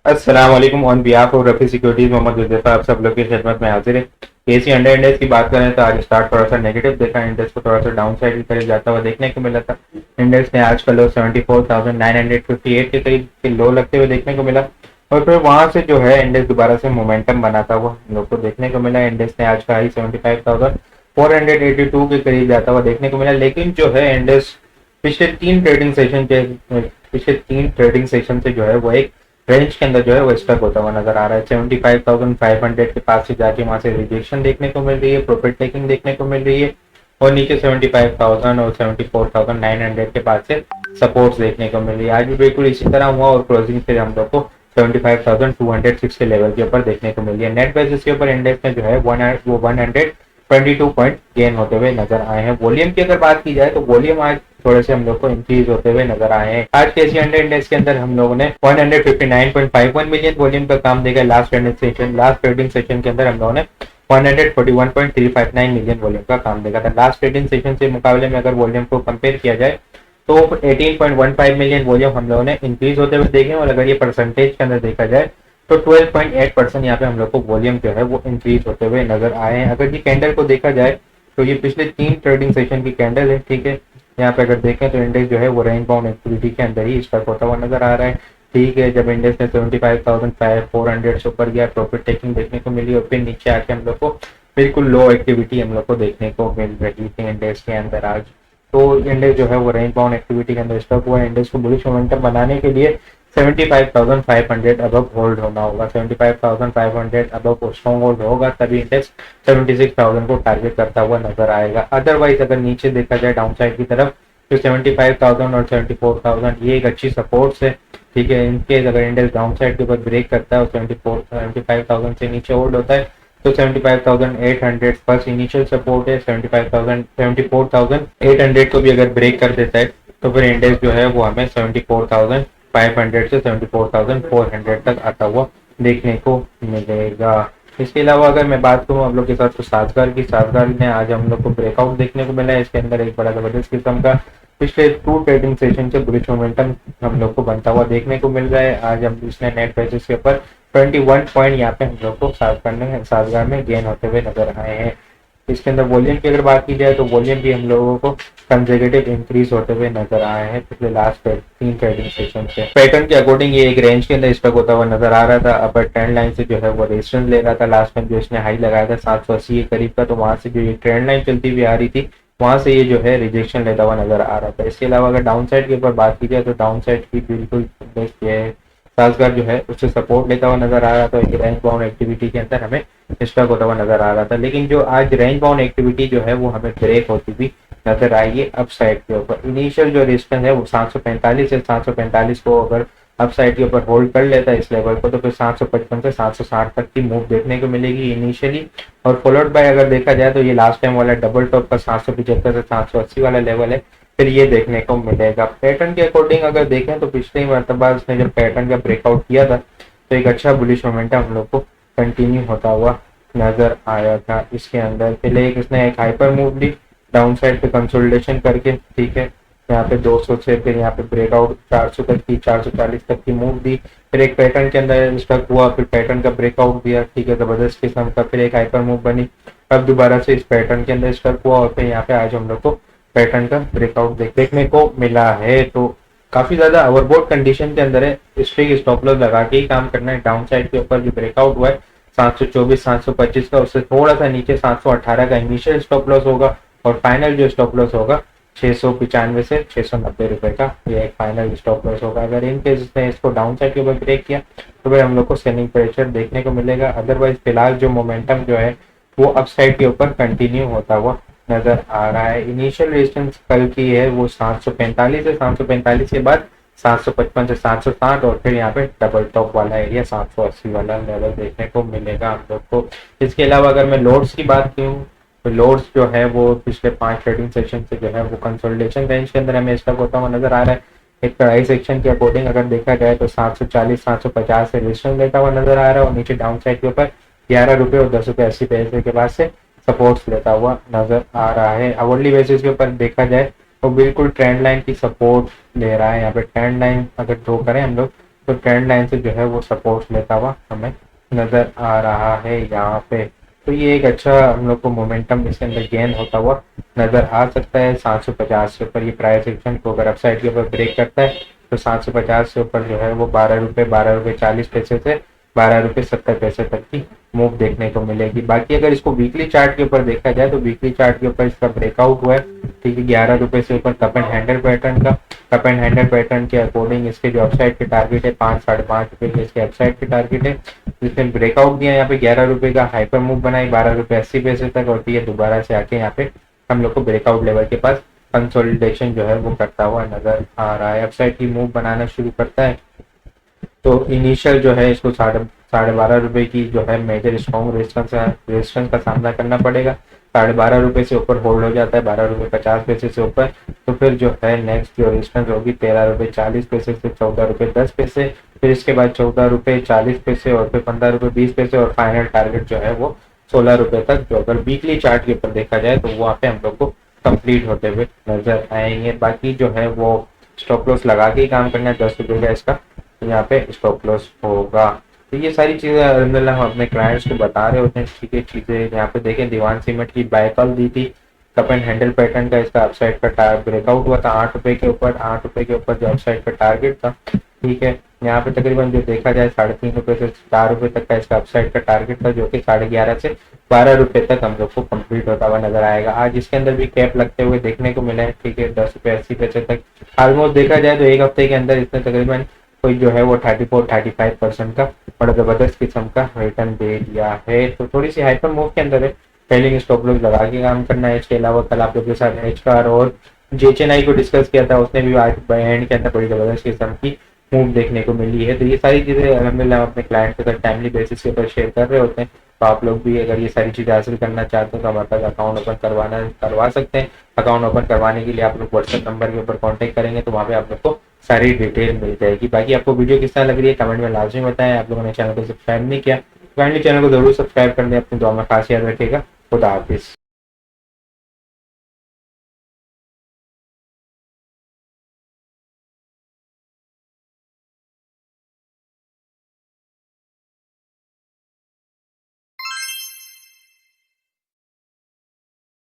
अस्सलाम वालेकुम। On behalf of Rafi securities Mohammad Huzaifa आप सब लोग की खिदमत में हाजिर है। केसी अंडर इंडेक्स की बात करें तो आज स्टार्ट थोड़ा सा नेगेटिव देखा, इंडेक्स को थोड़ा सा डाउन साइड की तरफ जाता हुआ देखने को मिला था। इंडेक्स ने आज का लो 74,958 के करीब के लो लगते हुए देखने को मिला और फिर वहां से जो है इंडेक्स दोबारा से मोमेंटम बनाता हुआ हम लोग को देखने को मिला। इंडेक्स ने आज का हाई 75,482 के करीब जाता हुआ देखने को मिला, लेकिन जो है इंडेक्स पिछले तीन ट्रेडिंग सेशन के पिछले तीन ट्रेडिंग सेशन से जो है वो एक रेंज के अंदर जो है वो स्टक होता हुआ नजर आ रहा है। 75,500 के पास से जाके वहां से रिजेक्शन देखने को मिल रही है, प्रॉफिट टेकिंग देखने को मिल रही है और नीचे 75,000 और 74,900 के पास से सपोर्ट्स देखने को मिल रही है। आज भी बिल्कुल इसी तरह हुआ और क्लोजिंग पे हम लोग को 75,206 के लेवल के ऊपर देखने को मिली है। नेट बेसिस के ऊपर इंडेक्स में जो है 122 पॉइंट गेन होते हुए नजर आए हैं। वॉल्यूम की अगर बात की जाए तो वॉल्यूम आज थोड़े से हम लोग को इंक्रीज होते हुए नजर आए हैं। आज के एशिया इंडेक्स के अंदर हम लोगों ने 159.51 मिलियन वॉल्यूम का काम देखा। लास्ट ट्रेडिंग सेशन के अंदर हम लोगों ने 141.359 मिलियन वॉल्यूम का काम देखा था। लास्ट ट्रेडिंग सेशन से मुकाबले में अगर वॉल्यूम को कंपेयर किया जाए तो 18.15 मिलियन वॉल्यूम हम लोगों ने इंक्रीज होते हुए देखे और अगर ये परसेंटेज के अंदर देखा जाए तो 12.8% यहाँ पे हम लोग को वॉल्यूम जो है वो इंक्रीज होते हुए नजर आए हैं। अगर ये कैंडल को देखा जाए तो ये पिछले तीन ट्रेडिंग सेशन की कैंडल है, ठीक है। यहाँ पे अगर देखें तो इंडेक्स जो है वो रेंज बाउंड एक्टिविटी के अंदर ही स्टक होता हुआ नजर आ रहा है, ठीक है। जब इंडेक्स ने 75,400 से ऊपर गया, प्रॉफिट टेकिंग देखने को मिली और फिर नीचे आके हम लोग को बिल्कुल लो एक्टिविटी हम लोग को देखने को मिल रही थी इंडेक्स के अंदर आज। तो इंडेक्स जो है वो रेंज बाउंड एक्टिविटी के अंदर स्टक हुआ है। इंडेक्स को बुलिश मोमेंटम बनाने के लिए 75,500 अबव होल्ड होना होगा। 75,500 अबव स्ट्रॉन्ग होल्ड होगा तभी इंडेक्स 76,000 को टारगेट करता हुआ नजर आएगा। अदरवाइज अगर नीचे देखा जाए डाउन साइड की तरफ तो 75,000 और 74,000 ये एक अच्छी सपोर्ट है, ठीक है। इनकेस अगर इंडेक्स डाउन साइड के ऊपर ब्रेक करता है और 75,000 से नीचे होल्ड होता है तो 75,800 फर्स्ट इनिशियल सपोर्ट है। 74,800 को भी अगर ब्रेक कर देता है तो फिर इंडेक्स जो है वो हमें 74,500 से 74,400 तक आता हुआ देखने को मिलेगा। इसके अलावा अगर मैं बात करूँ आप लोग के साथ तो साजगार ने आज हम लोग को ब्रेकआउट देखने को मिला है। इसके अंदर एक बड़ा जबरदस्त किस्म का पिछले टू ट्रेडिंग सेशन से बुलिश मोमेंटम हम लोग को बनता हुआ देखने को मिल रहा है। आज हम इसने नेट बेसिस के ऊपर 21 पॉइंट यहाँ पे हम लोग को साजगार में गेन होते हुए नजर आए हैं। इसके अंदर वॉल्यूम की अगर बात की जाए तो वॉल्यूम भी हम लोगों को कंसेक्यूटिव इंक्रीज होते हुए नजर आए हैं पिछले लास्ट तीन ट्रेडिंग सेशन से। पैटर्न के अकॉर्डिंग ये एक रेंज के अंदर स्टक होता हुआ नजर आ रहा था। अपर ट्रेंड लाइन से जो है वो रेजिस्टेंस ले रहा था। लास्ट में जो इसने हाई लगाया था 780 के करीब का, तो वहां से जो ये ट्रेंड लाइन चलती हुई आ रही थी वहां से ये जो है रिजेक्शन लेता हुआ नजर आ रहा था। इसके अलावा अगर डाउन साइड के ऊपर बात की जाए तो डाउन साइड की बिल्कुल बेस्ट ये है, साजगार जो है उससे सपोर्ट लेता हुआ नजर आ रहा था। रेंज बाउंड एक्टिविटी के अंदर हमें स्टक होता हुआ नजर आ रहा था, लेकिन जो आज रेंज बाउंड एक्टिविटी जो है वो हमें ब्रेक होती हुई नजर आई है अप साइड के ऊपर। इनिशियल जो रेजिस्टेंस है वो 745 है। 745 को अगर अप साइड के ऊपर होल्ड कर लेता है इस लेवल को तो फिर 755 से 760 तक की मूव देखने को मिलेगी इनिशियली, और फॉलोड बाय अगर देखा जाए तो ये लास्ट टाइम वाला डबल टॉप का 775 से 780 वाला लेवल है, फिर ये देखने को मिलेगा। पैटर्न के अकॉर्डिंग अगर देखें तो पिछले मरतबा उसने जब पैटर्न का ब्रेकआउट किया था तो एक अच्छा बुलिश मोमेंटम हम लोग को कंटिन्यू होता हुआ नजर आया था। इसके अंदर पहले इसने एक हाइपर मूव ली डाउन साइड पे कंसोलिडेशन करके, ठीक है। यहाँ पे 200 से फिर यहाँ पे ब्रेकआउट 400 तक की 440 तक की मूव दी, फिर एक पैटर्न के अंदर स्टक हुआ, फिर पैटर्न का ब्रेकआउट दिया, ठीक है, जबरदस्त किस्म का, फिर एक हाइपर मूव बनी, अब दोबारा से इस पैटर्न के अंदर स्टक हुआ और फिर यहाँ पे आज हम लोग को पैटर्न का ब्रेकआउट देखने को मिला है। तो काफी ज्यादा ओवरबोट कंडीशन के अंदर है, स्ट्रिक स्टॉप लॉस लगा के ही काम करना है। डाउन साइड के ऊपर जो ब्रेकआउट हुआ है 724 725 का, उससे थोड़ा सा नीचे 718 का इनिशियल स्टॉप लॉस होगा और फाइनल जो स्टॉप लॉस होगा 695 से 690 रुपए का ये एक फाइनल स्टॉप लॉस होगा। अगर इन केस ने इसको डाउन साइड के ऊपर ब्रेक किया तो फिर हम लोग को सेलिंग प्रेशर देखने को मिलेगा। अदरवाइज फिलहाल जो मोमेंटम जो है वो अपसाइड के ऊपर कंटिन्यू होता हुआ नजर आ रहा है। इनिशियल रेजिस्टेंस कल की है वो 745 है, 745 के बाद 755 से 760 और फिर यहाँ पे डबल टॉप वाला एरिया 780 वाला लेवल देखने को मिलेगा हम लोग को। इसके अलावा अगर मैं लोड्स की बात करूँ तो लोड्स जो है वो पिछले 5 ट्रेडिंग सेशन से जो है वो कंसोलिडेशन रेंज के अंदर हमें स्टक होता हुआ नजर आ रहा है। एक प्राइस सेक्शन के अकॉर्डिंग अगर देखा जाए तो 740 750 से रेजिस्टेंस लेता हुआ नजर आ रहा है और नीचे डाउन साइड के ऊपर 11 रुपये और 10 रुपये 80 पैसे के बाद से सपोर्ट्स लेता हुआ नजर आ रहा है। आवरली बेसिस के ऊपर देखा जाए तो बिल्कुल ट्रेंड लाइन की सपोर्ट ले रहा है। यहाँ पे ट्रेंड लाइन अगर ड्रॉ करें हम लोग तो ट्रेंड लाइन से जो है वो सपोर्ट लेता हुआ हमें नज़र आ रहा है यहाँ पे। तो ये एक अच्छा हम लोग को मोमेंटम इसके अंदर गेन होता हुआ नज़र आ सकता है। 750 के ऊपर ये प्राइस एक्शन को अगर अपसाइड के ऊपर ब्रेक करता है तो 750 से ऊपर जो है वो 12 रुपये 40 पैसे से 12 रुपये 70 पैसे तक की मूव देखने को मिलेगी। बाकी अगर इसको वीकली चार्ट के ऊपर देखा जाए तो वीकली चार्ट के ऊपर इसका ब्रेकआउट हुआ है, ठीक है, 11 रुपये से ऊपर कप एंड हैंडल पैटर्न का। कप एंड हैंडल पैटर्न के अकॉर्डिंग इसके जो अपसाइड के टारगेट है 5-5.5 रुपये के इसके अपसाइड के टारगेट है। जिसने ब्रेकआउट दिया यहाँ पे 11 रुपये का हाइपर मूव बनाई 12 रुपये 80 पैसे तक, और ये दोबारा से आके यहाँ पे हम लोग को ब्रेकआउट लेवल के पास कंसोलिडेशन जो है वो करता हुआ नजर आ रहा है। अपसाइड की मूव बनाना शुरू करता है तो इनिशियल जो है इसको 12.5 रुपये की जो है मेजर स्ट्रॉन्ग रेजिस्टेंस का सामना करना पड़ेगा। 12.5 रुपये से ऊपर होल्ड हो जाता है 12 रुपये 50 पैसे से ऊपर, तो फिर जो है नेक्स्ट जो रेजिस्टेंस होगी 13 रुपये 40 पैसे से 14 रुपये 10 पैसे, फिर इसके बाद 14 रुपये 40 पैसे और फिर 15 रुपये 20 पैसे, और फाइनल टारगेट जो है वो 16 रुपये तक, जो अगर वीकली चार्ट के ऊपर देखा जाए तो वहाँ पे हम लोग को कंप्लीट होते हुए नजर आएंगे। बाकी जो है वो स्टॉप लॉस लगा के ही काम करना है। 10 रुपये का इसका यहाँ पे स्टॉप लॉस होगा। तो ये सारी चीज़ें अलहमदिल्ला हम अपने क्लाइंट्स को बता रहे होते हैं। ठीक है, चीज़ें यहाँ पे देखें, दीवान सीमेंट की बाय कॉल दी थी, कप एंड हैंडल पैटर्न का इसका अपसाइड का ब्रेकआउट हुआ था 8 रुपये के ऊपर। 8 रुपये के ऊपर जो अपसाइड का टारगेट था, ठीक है, यहाँ पे तकरीबन जो देखा जाए 3.5 रुपये से 4 रुपये तक का इसका अपसाइड का टारगेट था, जो कि 11.5 से 12 रुपये तक हम लोग को कंप्लीट होता हुआ नजर आएगा। आज इसके अंदर भी कैप लगते हुए देखने को मिले हैं, ठीक है, 10 रुपये 80 पैसे तक। ऑलमोस्ट देखा जाए तो एक हफ्ते के अंदर इसने तकरीबन कोई जो है वो 34-35% का बड़ा जबरदस्त किस्म का रिटर्न दे दिया है। तो थोड़ी सी हाइपर मूव के अंदर है, ट्रेलिंग स्टॉप लॉस लगा के काम करना है। इसके अलावा कल आप लोग के साथ एचकार और जेचएनआई को डिस्कस किया था, उसने भी आज एंड के अंदर बड़ी जबरदस्त किस्म की मूव देखने को मिली है। तो ये सारी चीज़ें अलहमदिल्ला हम अपने क्लाइंट के साथ टाइमली बेसिस के ऊपर शेयर कर रहे होते हैं। तो आप लोग भी अगर ये सारी चीज़ें हासिल करना चाहते हैं तो हमारे पास अकाउंट ओपन करवा सकते हैं। अकाउंट ओपन करवाने के लिए आप लोग व्हाट्सएप नंबर के ऊपर कॉन्टैक्ट करेंगे तो वहाँ पे आप लोग को सारी डिटेल मिल जाएगी। बाकी आपको वीडियो किस तरह लग रही है कमेंट में लाजमी बताएं। आप लोगों ने चैनल को सब्सक्राइब नहीं किया, काइंडली चैनल को जरूर सब्सक्राइब कर दें। अपनी दुआ में खास याद रखिएगा। खुदा हाफिज़।